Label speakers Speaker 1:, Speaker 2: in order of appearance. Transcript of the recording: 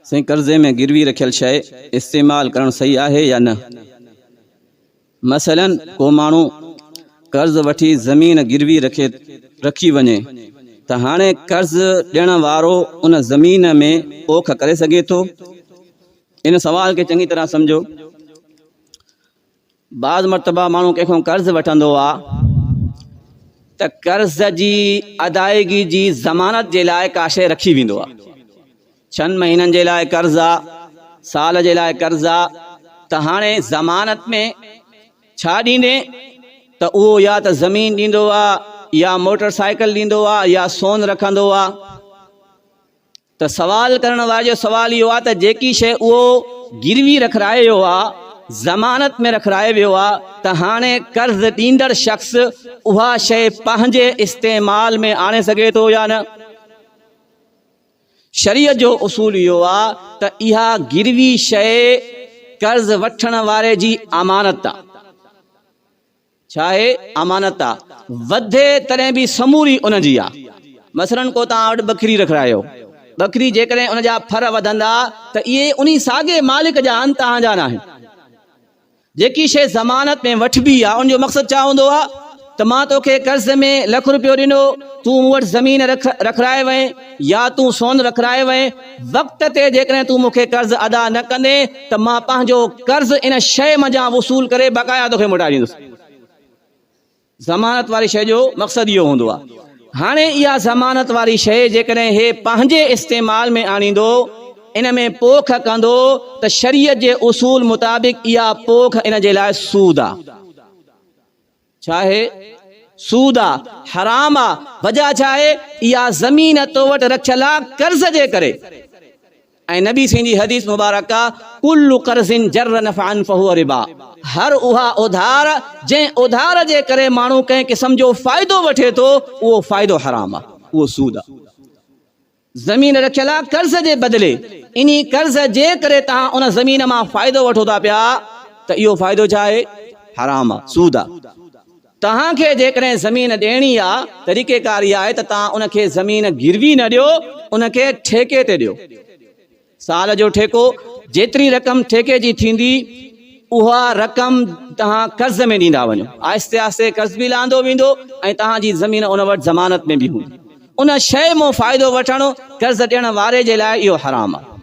Speaker 1: से कर्ज़े में गिरवी रखियल शइ इस्तेमाल करण सही आहे या न। मसलन को माण्हू कर्ज़ वठी ज़मीन गिरवी रखी वञे त हाणे कर्ज़ ॾियण वारो उन ज़मीन में पोख करे सघे थो। इन सवाल के चङी तरह समझो। बाज़ मरतबा माण्हू कंहिंखों कर्ज़ वठंदो आहे त कर्ज़ जी अदायगी जी ज़मानत जे लाइ का शइ रखी वेंदो आहे। 6 महीननि जे लाइ कर्ज़ आहे, साल जे लाइ कर्ज़ आहे, त हाणे ज़मानत में छा ॾींदे त उहो या त ज़मीन ॾींदो आहे या मोटरसाइकिल ॾींदो आहे या सोन रखंदो आहे। त सवाल करण वारे जो सवाल इहो आहे त जेकी शइ उहो गिरवी रखाए वियो आहे, ज़मानत में रखाए वियो आहे, त हाणे कर्ज़ ॾींदड़ शख़्स उहा शइ पंहिंजे इस्तेमाल में आणे सघे थो या न। शरीयत जो उसूल इहो आहे त इहा गिरवी शइ कर्ज़ वठण वारे जी अमानत आहे। छा आहे? अमानत आहे। वधे तॾहिं बि समूरी उन जी आहे। मसलन को तव्हां वटि बकरी रखायो, बकरी जेकॾहिं उन जा फर वधंदा त इहे उन साॻे मालिक जा आहिनि, तव्हांजा न आहिनि। जेकी शइ ज़मानत में वठबी आहे उनजो मक़सदु छा हूंदो आहे त मां तोखे कर्ज़ में ₹1 रुपयो ॾिनो, तूं मूं वटि ज़मीन रखाए वएं या तूं सोन रखाए वएं, वक़्त ते जेकॾहिं तूं मूंखे कर्ज़ अदा न कंदे त मां पंहिंजो कर्ज़ इन शइ मंझां वसूल करे बक़ाया तोखे मोटाए ॾींदुसि। ज़मानत वारी शइ जो मक़सदु इहो हूंदो आहे। हाणे इहा ज़मानत वारी शइ जेकॾहिं हे पंहिंजे इस्तेमाल में आणींदो, इन में पोख कंदो, त शरीयत जे उसूल मुताबिक़ इहा पोख इन जे लाइ सूद आहे। छा आहे? सूद आहे, हराम आहे। वजह छा आहे? इहा ज़मीन तो वटि रखियल आहे कर्ज़ जे करे। ऐं नबी सिंह जी हदीस मुबारक आहे, कुल्लु कर्ज़िन जर्र नफ़अन फहुव रिबा। हर उहा उधार जंहिं उधार जे करे माण्हू कंहिं क़िस्म जो फ़ाइदो वठे थो, उहो फ़ाइदो हराम आहे, उहो सूद आहे। ज़मीन रखियल आहे कर्ज़ जे बदिले, इन कर्ज़ जे करे तव्हां उन ज़मीन मां फ़ाइदो वठो था पिया, त इहो फ़ाइदो छा आहे? हराम आहे, सूद आहे। तव्हांखे जेकॾहिं ज़मीन ॾियणी आहे, तरीक़ेकार इहा आहे त तव्हां उनखे ज़मीन गिरवी न ॾियो, उनखे ठेके ते ॾियो। साल जो ठेको, जेतिरी रक़म ठेके जी थींदी उहा रक़म तव्हां कर्ज़ में ॾींदा वञो। आहिस्ते आहिस्ते कर्ज़ बि लहंदो वेंदो ऐं तव्हांजी ज़मीन उन वटि ज़मानत में बि हूंदी। उन शइ मां फ़ाइदो वठणु कर्ज़ ॾियण वारे जे लाइ इहो हराम आहे।